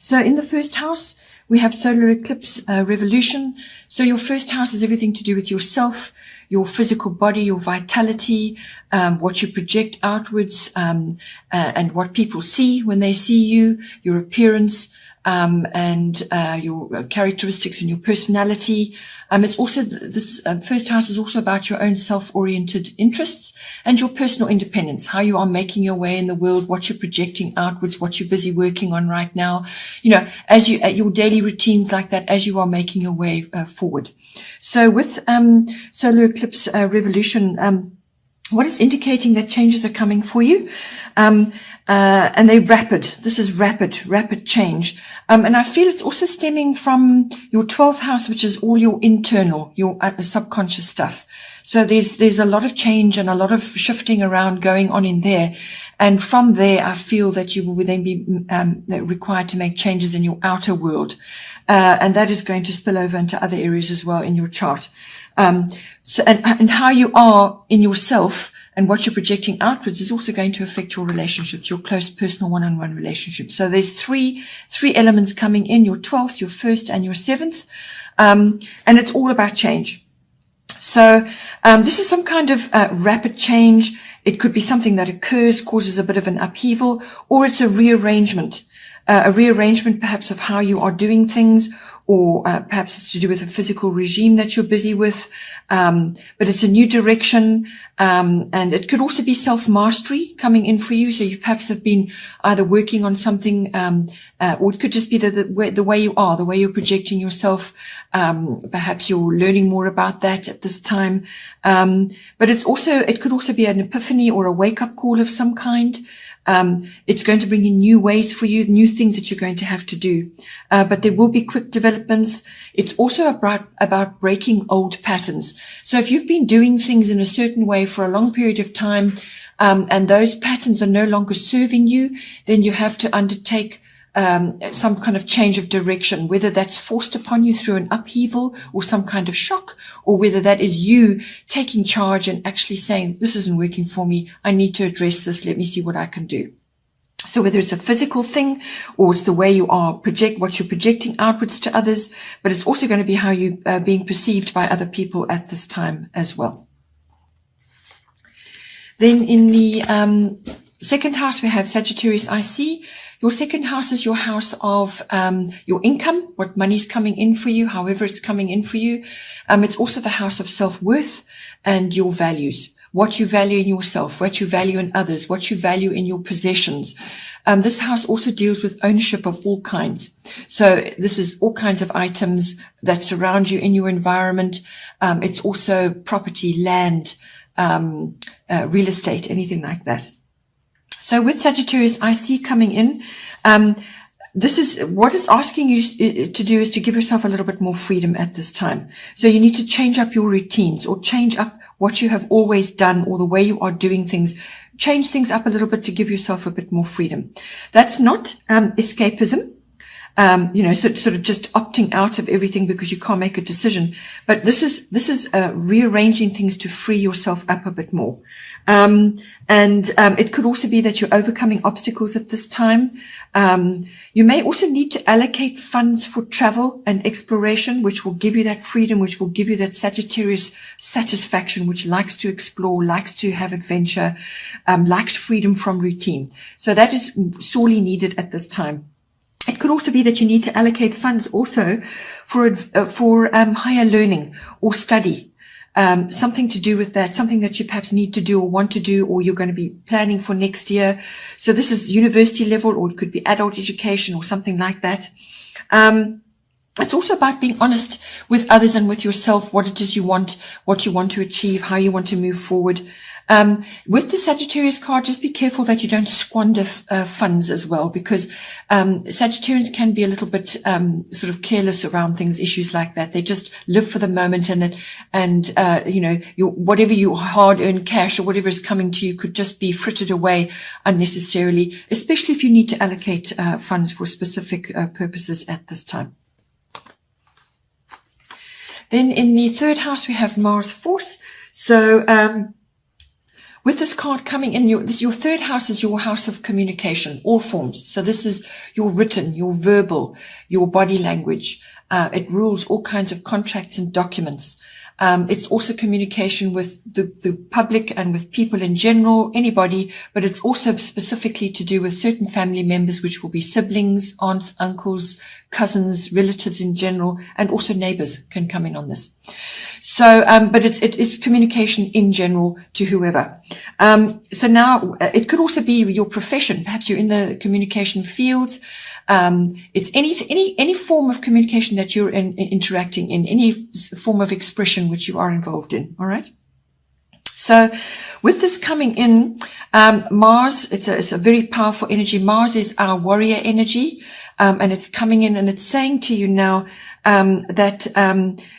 So in the first house, we have solar eclipse revolution. So your first house is everything to do with yourself, your physical body, your vitality, what you project outwards, and what people see when they see you, your appearance, and your characteristics and your personality. It's also this first house is also about your own self-oriented interests and your personal independence, how you are making your way in the world, what you're projecting outwards, what you're busy working on right now. As you your daily routines like that, as you are making your way forward. So with solar eclipse revolution, what is indicating that changes are coming for you, and they're rapid. This is rapid change. And I feel it's also stemming from your 12th house, which is all your internal, your subconscious stuff. So there's a lot of change and a lot of shifting around going on in there. And from there, I feel that you will then be required to make changes in your outer world. And that is going to spill over into other areas as well in your chart. So how you are in yourself and what you're projecting outwards is also going to affect your relationships, your close personal one-on-one relationships. So there's three elements coming in: your 12th, your 1st, and your 7th. And it's all about change. So this is some kind of rapid change. It could be something that occurs, causes a bit of an upheaval, or it's a rearrangement perhaps of how you are doing things, or perhaps it's to do with a physical regime that you're busy with. But it's a new direction, and it could also be self-mastery coming in for you. So you perhaps have been either working on something, or it could just be the way you are, the way you're projecting yourself. Perhaps you're learning more about that at this time. But it could also be an epiphany or a wake-up call of some kind. It's going to bring in new ways for you, new things that you're going to have to do. But there will be quick developments. It's also about breaking old patterns. So if you've been doing things in a certain way for a long period of time, and those patterns are no longer serving you, then you have to undertake some kind of change of direction, whether that's forced upon you through an upheaval or some kind of shock, or whether that is you taking charge and actually saying, this isn't working for me, I need to address this, let me see what I can do. So whether it's a physical thing, or it's the way you are what you're projecting outwards to others, but it's also going to be how you are being perceived by other people at this time as well. Then in the second house, we have Sagittarius IC. Your second house is your house of your income, what money's coming in for you, however it's coming in for you. It's also the house of self-worth and your values, what you value in yourself, what you value in others, what you value in your possessions. This house also deals with ownership of all kinds. So this is all kinds of items that surround you in your environment. It's also property, land, real estate, anything like that. So with Sagittarius IC coming in, this is what it's asking you to do, is to give yourself a little bit more freedom at this time. So you need to change up your routines, or change up what you have always done, or the way you are doing things. Change things up a little bit to give yourself a bit more freedom. That's not escapism. Sort of just opting out of everything because you can't make a decision. But this is rearranging things to free yourself up a bit more. It could also be that you're overcoming obstacles at this time. You may also need to allocate funds for travel and exploration, which will give you that freedom, which will give you that Sagittarius satisfaction, which likes to explore, likes to have adventure, likes freedom from routine. So that is sorely needed at this time. It could also be that you need to allocate funds also for higher learning or study, something to do with that, something that you perhaps need to do or want to do, or you're going to be planning for next year. So this is university level, or it could be adult education or something like that. It's also about being honest with others and with yourself, what it is you want, what you want to achieve, how you want to move forward. With the Sagittarius card, just be careful that you don't squander funds as well, because Sagittarians can be a little bit sort of careless around things, issues like that. They just live for the moment, and whatever your hard-earned cash or whatever is coming to you could just be frittered away unnecessarily, especially if you need to allocate funds for specific purposes at this time. Then in the third house, we have Mars Force. So With this card coming in, your third house is your house of communication, all forms. So this is your written, your verbal, your body language. It rules all kinds of contracts and documents. It's also communication with the public and with people in general, anybody, but it's also specifically to do with certain family members, which will be siblings, aunts, uncles, cousins, relatives in general, and also neighbors can come in on this. So, but it's communication in general to whoever. So now it could also be your profession. Perhaps you're in the communication fields. It's any form of communication that you're interacting in, any form of expression which you are involved in. All right. So with this coming in, Mars, it's a very powerful energy. Mars is our warrior energy. And it's coming in and it's saying to you now, that,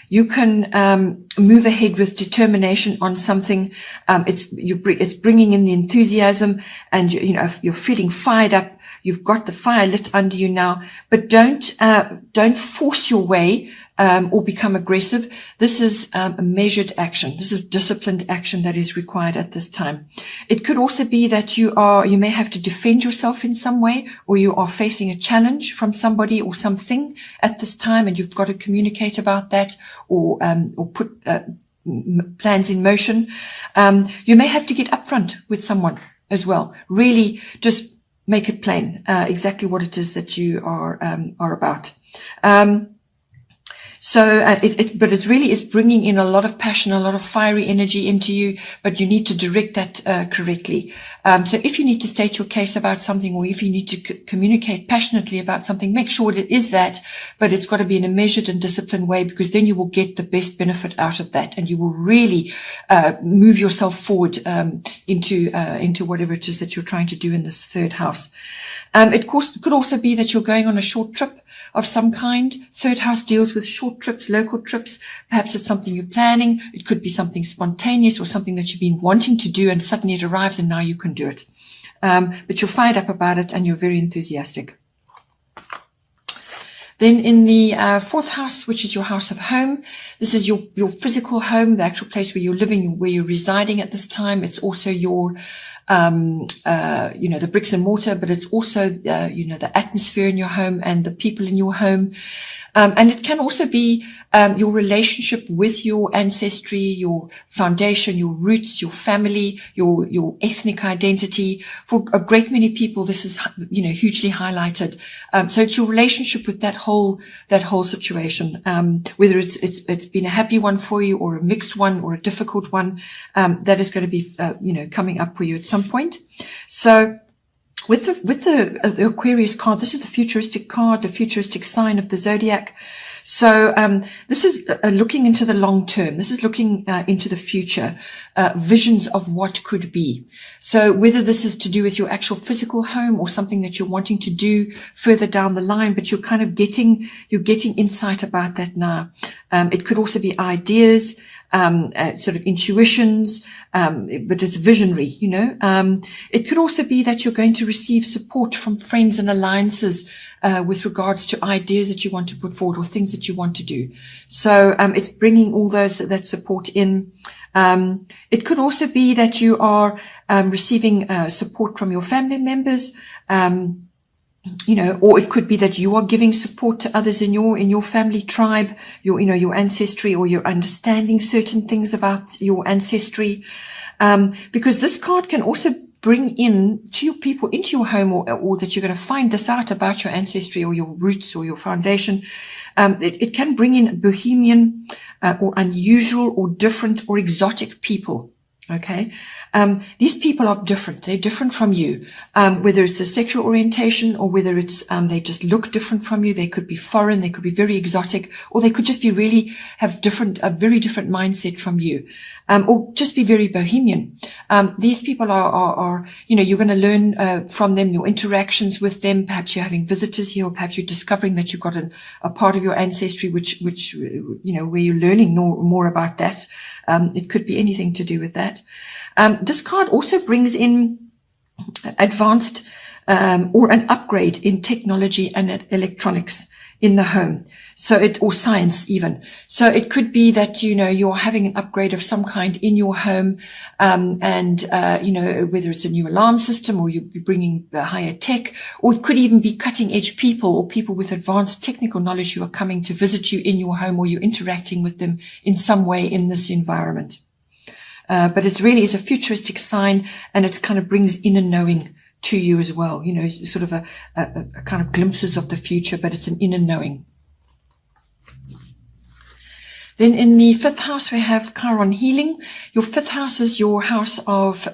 you can, move ahead with determination on something. It's bringing in the enthusiasm and, you're feeling fired up. You've got the fire lit under you now, but don't force your way, or become aggressive. This is a measured action. This is disciplined action that is required at this time. It could also be that you may have to defend yourself in some way, or you are facing a challenge from somebody or something at this time, and you've got to communicate about that or put plans in motion. You may have to get upfront with someone as well. Really just make it plain, exactly what it is that you are about. But it really is bringing in a lot of passion, a lot of fiery energy into you, but you need to direct that correctly. So if you need to state your case about something, or if you need to communicate passionately about something, make sure it is that, but it's got to be in a measured and disciplined way, because then you will get the best benefit out of that, and you will really move yourself forward into whatever it is that you're trying to do in this third house. It could also be that you're going on a short trip of some kind. Third house deals with short trips, local trips. Perhaps it's something you're planning. It could be something spontaneous or something that you've been wanting to do, and suddenly it arrives and now you can do it. But you're fired up about it and you're very enthusiastic. Then in the fourth house, which is your house of home, this is your physical home, the actual place where you're living, where you're residing at this time. It's also your the bricks and mortar, but it's also, the atmosphere in your home and the people in your home. And it can also be, your relationship with your ancestry, your foundation, your roots, your family, your ethnic identity. For a great many people, this is, hugely highlighted. So it's your relationship with that whole situation. Whether it's been a happy one for you, or a mixed one, or a difficult one, that is going to be, coming up for you at some point. So, with the Aquarius card, this is the futuristic card, the futuristic sign of the zodiac. So this is looking into the long term. This is looking into the future, visions of what could be. So whether this is to do with your actual physical home or something that you're wanting to do further down the line, but you're kind of getting insight about that now. It could also be ideas, sort of intuitions, but it's visionary, It could also be that you're going to receive support from friends and alliances with regards to ideas that you want to put forward or things that you want to do. So it's bringing all that support in. It could also be that you are receiving support from your family members, or it could be that you are giving support to others in your family tribe, your ancestry, or you're understanding certain things about your ancestry. Because this card can also bring in to your people into your home, or that you're going to find this out about your ancestry or your roots or your foundation. It can bring in bohemian, or unusual or different or exotic people. Okay. These people are different. They're different from you. Whether it's a sexual orientation, or whether it's, they just look different from you. They could be foreign. They could be very exotic, or they could just be have a very different mindset from you. Or just be very bohemian. These people are, you're going to learn, from them, your interactions with them. Perhaps you're having visitors here, or perhaps you're discovering that you've got a part of your ancestry, which, where you're learning more about that. It could be anything to do with that. This card also brings in advanced, or an upgrade in technology and electronics. in the home. Or science even. So it could be that, you're having an upgrade of some kind in your home, whether it's a new alarm system or you'll be bringing higher tech, or it could even be cutting edge people or people with advanced technical knowledge who are coming to visit you in your home, or you're interacting with them in some way in this environment. But it really is a futuristic sign, and it kind of brings inner knowing to you as well. Sort of a kind of glimpses of the future, but it's an inner knowing. Then in the 5th house, we have Chiron healing. Your 5th house is your house of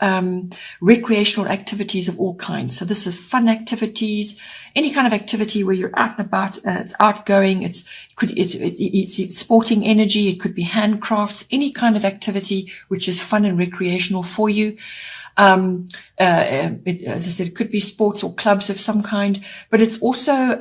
recreational activities of all kinds. So this is fun activities, any kind of activity where you're out and about. It's outgoing. It's sporting energy. It could be handcrafts, any kind of activity which is fun and recreational for you. As I said, it could be sports or clubs of some kind, but it's also,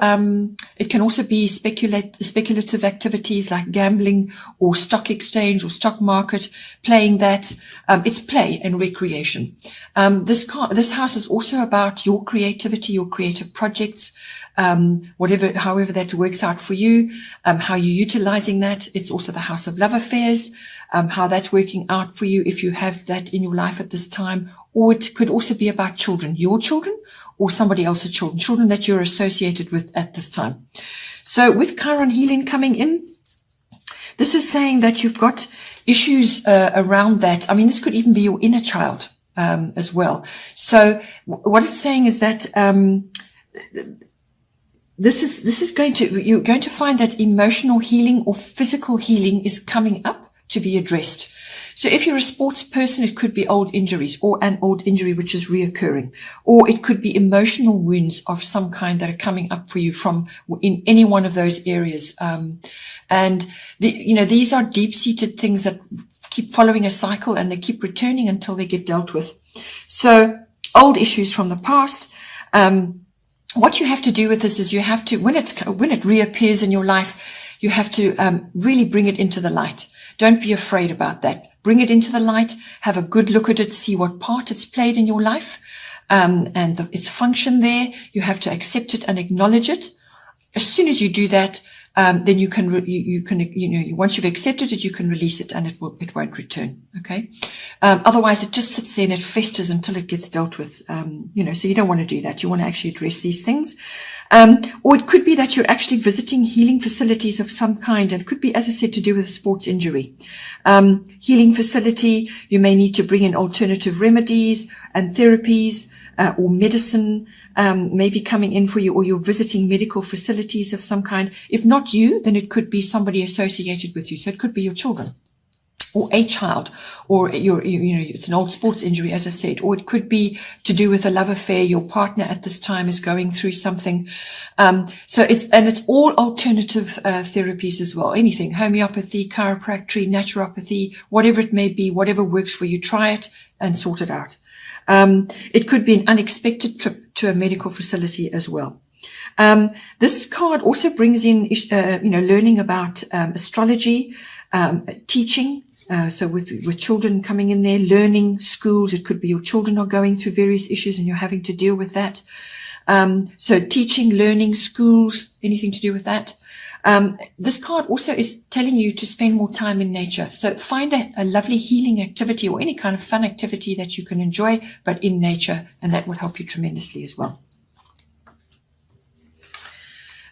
it can also be speculative activities like gambling or stock exchange or stock market, playing that. It's play and recreation. This house is also about your creativity, your creative projects, however that works out for you, how you're utilizing that. It's also the house of love affairs, how that's working out for you if you have that in your life at this time. Or it could also be about children, your children or somebody else's children that you're associated with at this time. So with Chiron healing coming in, this is saying that you've got issues around that. I mean, this could even be your inner child as well. So what it's saying is that you're going to find that emotional healing or physical healing is coming up to be addressed. So if you're a sports person, it could be old injuries or an old injury which is reoccurring, or it could be emotional wounds of some kind that are coming up for you from in any one of those areas. These are deep-seated things that keep following a cycle and they keep returning until they get dealt with. So old issues from the past. What you have to do with this is you have to, when it reappears in your life, you have to really bring it into the light. Don't be afraid about that. Bring it into the light, have a good look at it, see what part it's played in your life, and its function there. You have to accept it and acknowledge it. As soon as you do that, then you can once you've accepted it, you can release it and it won't return. Okay. Otherwise it just sits there and it festers until it gets dealt with. So you don't want to do that. You want to actually address these things. Or it could be that you're actually visiting healing facilities of some kind, and it could be, as I said, to do with a sports injury. Healing facility, you may need to bring in alternative remedies and therapies, or medicine, maybe coming in for you, or you're visiting medical facilities of some kind. If not you, then it could be somebody associated with you. So it could be your children or a child, or it's an old sports injury, as I said, or it could be to do with a love affair. Your partner at this time is going through something. So it's all alternative therapies as well. Anything, homeopathy, chiropractic, naturopathy, whatever it may be, whatever works for you, try it and sort it out. It could be an unexpected trip to a medical facility as well. This card also brings in, learning about astrology, teaching. So with children coming in there, learning, schools, it could be your children are going through various issues and you're having to deal with that. So teaching, learning, schools, anything to do with that. This card also is telling you to spend more time in nature. So find a lovely healing activity or any kind of fun activity that you can enjoy, but in nature, and that will help you tremendously as well.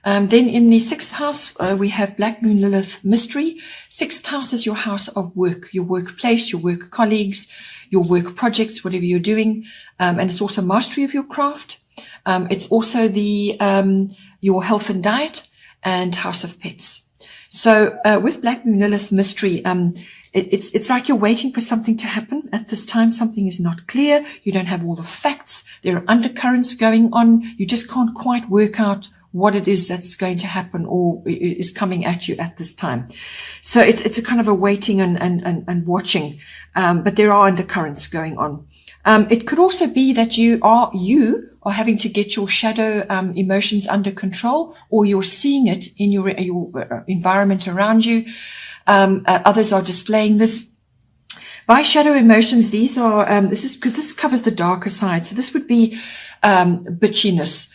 Then in the 6th house, we have Black Moon Lilith mystery. 6th house is your house of work, your workplace, your work colleagues, your work projects, whatever you're doing. And it's also mastery of your craft. It's also your health and diet and house of pets. So, with Black Moon Lilith mystery, it's like you're waiting for something to happen at this time. Something is not clear. You don't have all the facts. There are undercurrents going on. You just can't quite work out what it is that's going to happen or is coming at you at this time. So it's a kind of a waiting and watching. But there are undercurrents going on. It could also be that you are having to get your shadow emotions under control, or you're seeing it in your environment around you. Others are displaying this. By shadow emotions, these are this is because this covers the darker side. So this would be bitchiness,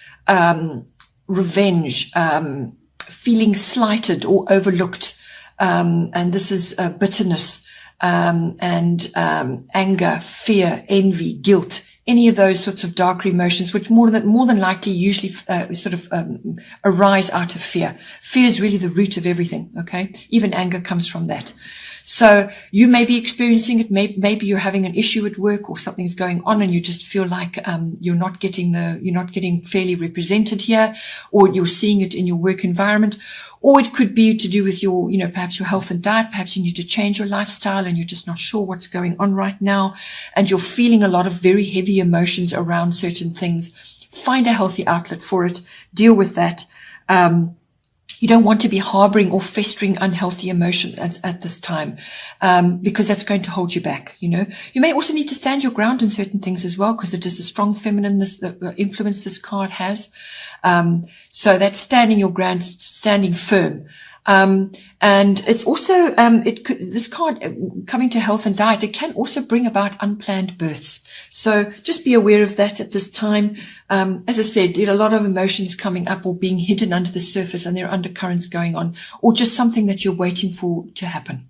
revenge, feeling slighted or overlooked. And this is bitterness, and anger, fear, envy, guilt, any of those sorts of darker emotions, which more than likely usually arise out of fear. Fear is really the root of everything. Okay, even anger comes from that. So you may be experiencing it. Maybe you're having an issue at work, or something's going on, and you just feel like you're not getting fairly represented here, or you're seeing it in your work environment. Or it could be to do with your, perhaps your health and diet. Perhaps you need to change your lifestyle and you're just not sure what's going on right now. And you're feeling a lot of very heavy emotions around certain things. Find a healthy outlet for it. Deal with that. You don't want to be harboring or festering unhealthy emotion at this time, because that's going to hold you back. You may also need to stand your ground in certain things as well, because it is a strong feminine influence this card has. So that's standing your ground, standing firm. And it's also, this card coming to health and diet, it can also bring about unplanned births. So just be aware of that at this time. As I said, there are a lot of emotions coming up or being hidden under the surface, and there are undercurrents going on, or just something that you're waiting for to happen.